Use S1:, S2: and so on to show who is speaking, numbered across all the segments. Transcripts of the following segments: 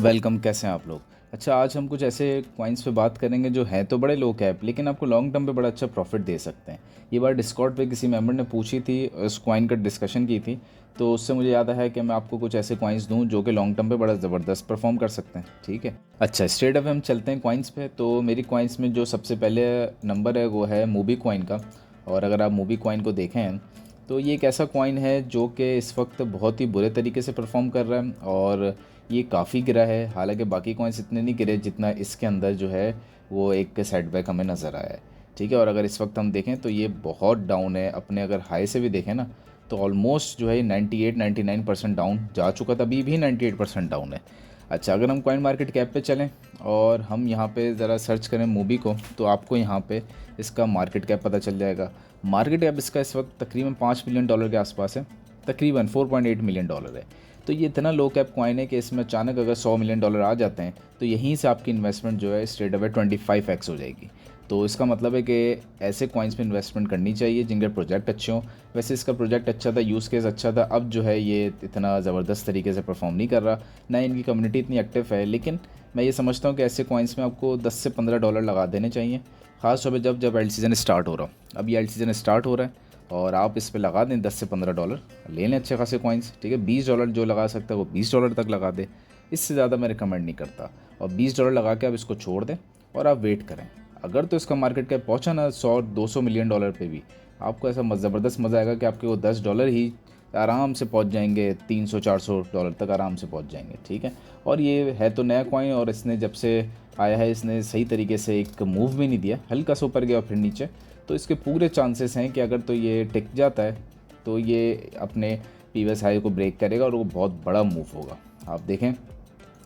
S1: Welcome, कैसे हैं आप लोग। अच्छा, आज हम कुछ ऐसे कॉइन्स पे बात करेंगे जो हैं तो बड़े लो कैप लेकिन आपको लॉन्ग टर्म पे बड़ा अच्छा प्रॉफिट दे सकते हैं। ये बात डिस्कॉर्ड पे किसी मेंबर ने पूछी थी, उस कॉइन का डिस्कशन की थी, तो उससे मुझे याद आया कि मैं आपको कुछ ऐसे कॉइन्स दूं जो कि लॉन्ग टर्म पे बड़ा ज़बरदस्त परफॉर्म कर सकते हैं। ठीक है, अच्छा स्ट्रेट अवे हम चलते हैं कॉइन्स पे। तो मेरी कॉइन्स में जो सबसे पहले नंबर है वो है मूबी कॉइन का। और अगर आप मूबी कॉइन को देखें तो ये एक ऐसा कॉइन है जो कि इस वक्त बहुत ही बुरे तरीके से परफॉर्म कर रहा है और ये काफ़ी गिरा है। हालांकि बाकी कॉइन्स इतने नहीं गिरे जितना इसके अंदर जो है वो एक सेटबैक हमें नज़र आया है। ठीक है, और अगर इस वक्त हम देखें तो ये बहुत डाउन है। अपने अगर हाई से भी देखें ना तो ऑलमोस्ट जो है 98-99% डाउन जा चुका था, अभी भी 98% डाउन है। अच्छा, अगर हम कॉइन मार्केट कैप पे चलें और हम यहाँ पे ज़रा सर्च करें मूवी को तो आपको यहाँ पे इसका मार्केट कैप पता चल जाएगा। मार्केट कैप इसका इस वक्त तकरीबन $5 मिलियन के आसपास है, तकरीबन $4.8 मिलियन है। तो ये इतना लो कैप कॉइन है कि इसमें अचानक अगर $100 मिलियन आ जाते हैं तो यहीं से आपकी इन्वेस्टमेंट जो है स्ट्रेट अवे 25x हो जाएगी। तो इसका मतलब है कि ऐसे कॉइन्स में इन्वेस्टमेंट करनी चाहिए जिनके प्रोजेक्ट अच्छे हों। वैसे इसका प्रोजेक्ट अच्छा था, यूज़ केस अच्छा था, अब जो है ये इतना ज़बरदस्त तरीके से परफॉर्म नहीं कर रहा, ना इनकी कम्युनिटी इतनी एक्टिव है। लेकिन मैं ये समझता हूँ कि ऐसे कॉइन्स में आपको $10 से $15 लगा देने चाहिए, ख़ास तौर पर जब एल्ट सीज़न स्टार्ट हो रहा हो। अब ये एल्ट सीज़न स्टार्ट हो रहा है और आप इस पे लगा दें $10 से $15, ले लें अच्छे खासे कॉइन्स। ठीक है, $20 जो लगा सकता है वो $20 तक लगा दे, इससे ज़्यादा मैं रिकमेंड नहीं करता। और $20 लगा के आप इसको छोड़ दें और आप वेट करें। अगर तो इसका मार्केट कैप पहुंचा ना 100-200 मिलियन डॉलर पे भी, आपको ऐसा ज़बरदस्त मज़ा आएगा कि आपके वो $10 ही आराम से पहुंच जाएंगे, $300-400 तक आराम से पहुंच जाएंगे। ठीक है, और ये है तो नया कॉइन और इसने जब से आया है इसने सही तरीके से एक मूव भी नहीं दिया, हल्का सा ऊपर गया और फिर नीचे। तो इसके पूरे चांसेस हैं कि अगर तो ये टिक जाता है तो ये अपने प्रीवियस हाई को ब्रेक करेगा और वो बहुत बड़ा मूव होगा। आप देखें,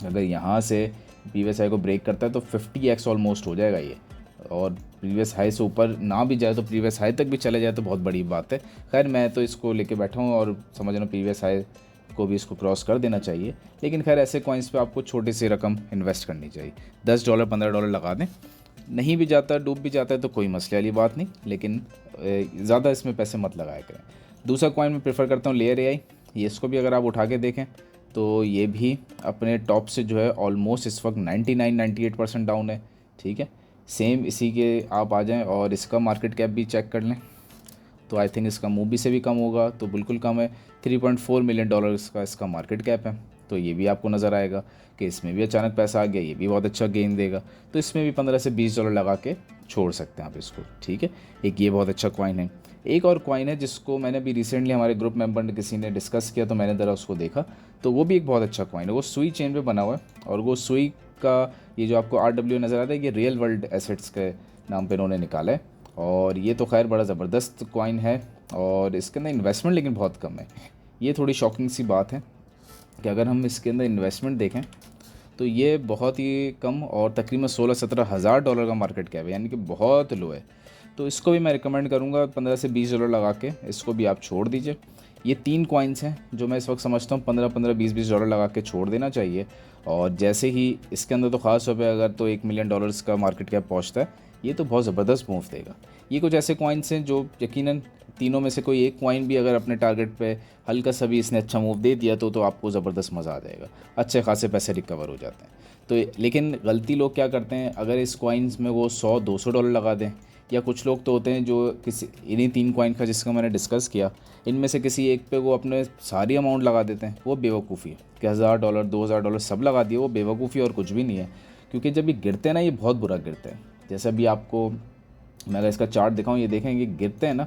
S1: अगर यहाँ से प्रीवियस हाई को ब्रेक करता है तो 50x ऑलमोस्ट हो जाएगा ये। और प्रीवियस हाई से ऊपर ना भी जाए तो प्रीवियस हाई तक भी चले जाए तो बहुत बड़ी बात है। खैर, मैं तो इसको लेके बैठा हूँ और समझ रहा हूँ प्रीवियस हाई को भी इसको क्रॉस कर देना चाहिए। लेकिन खैर, ऐसे कॉइन्स पे आपको छोटी सी रकम इन्वेस्ट करनी चाहिए, $10 $15 लगा दें। नहीं भी जाता, डूब भी जाता है तो कोई मसले वाली बात नहीं, लेकिन ज़्यादा इसमें पैसे मत लगाया करें। दूसरा कॉइन मैं प्रेफर करता हूँ लेयर एआई। ये इसको भी अगर आप उठा के देखें तो ये भी अपने टॉप से जो है ऑलमोस्ट इस वक्त 99-98% डाउन है। ठीक है, सेम इसी के आप आ जाएं और इसका मार्केट कैप भी चेक कर लें तो आई थिंक इसका मूवी से भी कम होगा, तो बिल्कुल कम है। $3.4 मिलियन का इसका मार्केट कैप है। तो ये भी आपको नज़र आएगा कि इसमें भी अचानक पैसा आ गया, ये भी बहुत अच्छा गेन देगा। तो इसमें भी $15 से $20 लगा के छोड़ सकते हैं आप इसको। ठीक है, एक ये बहुत अच्छा कॉइन है। एक और कॉइन है जिसको मैंने भी रिसेंटली हमारे ग्रुप मेंबर ने किसी ने डिस्कस किया तो मैंने ज़रा उसको देखा, तो वो भी एक बहुत अच्छा कॉइन है। वो सुई चेन पे बना हुआ है और वो सुई का ये जो आपको RW नज़र आता है ये रियल वर्ल्ड एसेट्स के नाम पे इन्होंने निकाला है। और ये तो खैर बड़ा ज़बरदस्त कॉइन है और इसके अंदर इन्वेस्टमेंट लेकिन बहुत कम है। ये थोड़ी शॉकिंग सी बात है कि अगर हम इसके अंदर इन्वेस्टमेंट देखें तो ये बहुत ही कम और तकरीबन 16-17 हज़ार डॉलर का मार्केट कैप है, यानी कि बहुत लो है। तो इसको भी मैं रिकमेंड करूँगा $15 से $20 लगा के इसको भी आप छोड़ दीजिए। ये 3 कॉइन्स हैं जो मैं इस वक्त समझता हूँ 15-15 $20-20 लगा के छोड़ देना चाहिए। और जैसे ही इसके अंदर तो ख़ास तौर पे अगर तो $1 मिलियन का मार्केट कैप पहुँचता है ये तो बहुत ज़बरदस्त मूव देगा। ये कुछ ऐसे कॉइन्स हैं जो यकीनन तीनों में से कोई एक कॉइन भी अगर अपने टारगेट पे हल्का सा भी इसने अच्छा मूव दे दिया तो आपको ज़बरदस्त मज़ा आ जाएगा, अच्छे खासे पैसे रिकवर हो जाते हैं। तो लेकिन गलती लोग क्या करते हैं, अगर इस कॉइन्स में वो $100-200 लगा दें, या कुछ लोग तो होते हैं जो किसी इन्हीं 3 कॉइन का जिसका मैंने डिस्कस किया इनमें से किसी एक पे वो अपने सारी अमाउंट लगा देते हैं। वो बेवकूफ़ी है कि $1000 $2000 सब लगा दिए, वो बेवकूफ़ी और कुछ भी नहीं है। क्योंकि जब ये गिरते हैं ना ये बहुत बुरा गिरते हैं। जैसे अभी आपको मैं अगर इसका चार्ट दिखाऊं, ये देखेंगे गिरते हैं ना,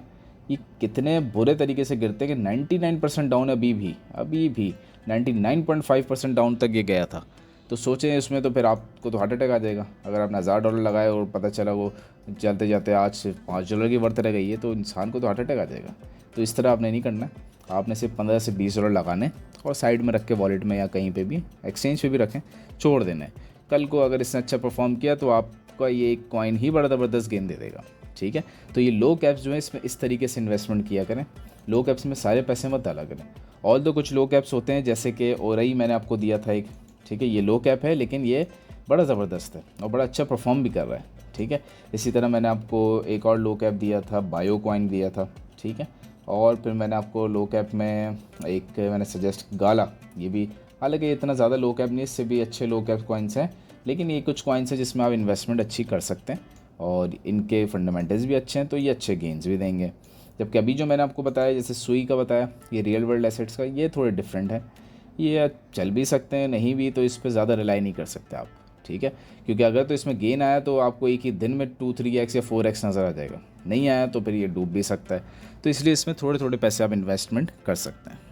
S1: ये कितने बुरे तरीके से गिरते हैं कि 99% डाउन अभी भी 99.5% डाउन तक ये गया था। तो सोचें इसमें तो फिर आपको तो हार्ट अटैक आ जाएगा। अगर आपने $1000 लगाए और पता चला वो चलते जाते आज सिर्फ $5 की वर्थ रह गई है तो इंसान को तो हार्ट अटैक आ जाएगा। तो इस तरह आपने नहीं करना है। आपने सिर्फ $15 से $20 लगाने और साइड में रख के वॉलेट में या कहीं पे भी एक्सचेंज पे भी रखें, छोड़ देना है। कल को अगर इसने अच्छा परफॉर्म किया तो आपका ये एक कॉइन ही बड़ा ज़बरदस्त गेन दे देगा। ठीक है, तो ये लो कैप्स जो है इसमें इस तरीके से इन्वेस्टमेंट किया करें। लो कैप्स में सारे पैसे मत डाला करें। और तो कुछ लो कैप्स होते हैं जैसे कि ओरई मैंने आपको दिया था एक, ठीक है, ये लो कैप है लेकिन ये बड़ा ज़बरदस्त है और बड़ा अच्छा परफॉर्म भी कर रहा है। ठीक है, इसी तरह मैंने आपको एक और लो कैप दिया था, बायो कॉइन दिया था। ठीक है, और फिर मैंने आपको लो कैप में एक मैंने सजेस्ट गाला, ये भी हालांकि ये इतना ज़्यादा लो कैप नहीं है, इससे भी अच्छे लो कैप कॉइन्स हैं, लेकिन ये कुछ कॉइन्स हैं जिसमें आप इन्वेस्टमेंट अच्छी कर सकते हैं और इनके फंडामेंटल्स भी अच्छे हैं, तो ये अच्छे गेंस भी देंगे। जबकि अभी जो मैंने आपको बताया, जैसे सुई का बताया, ये रियल वर्ल्ड एसेट्स का, ये थोड़े डिफरेंट है। ये चल भी सकते हैं, नहीं भी, तो इस पर ज़्यादा रिलाई नहीं कर सकते आप, ठीक है। क्योंकि अगर तो इसमें गेन आया तो आपको एक ही दिन में 2-3x या 4x नज़र आ जाएगा, नहीं आया तो फिर ये डूब भी सकता है। तो इसलिए इसमें थोड़े थोड़े पैसे आप इन्वेस्टमेंट कर सकते हैं।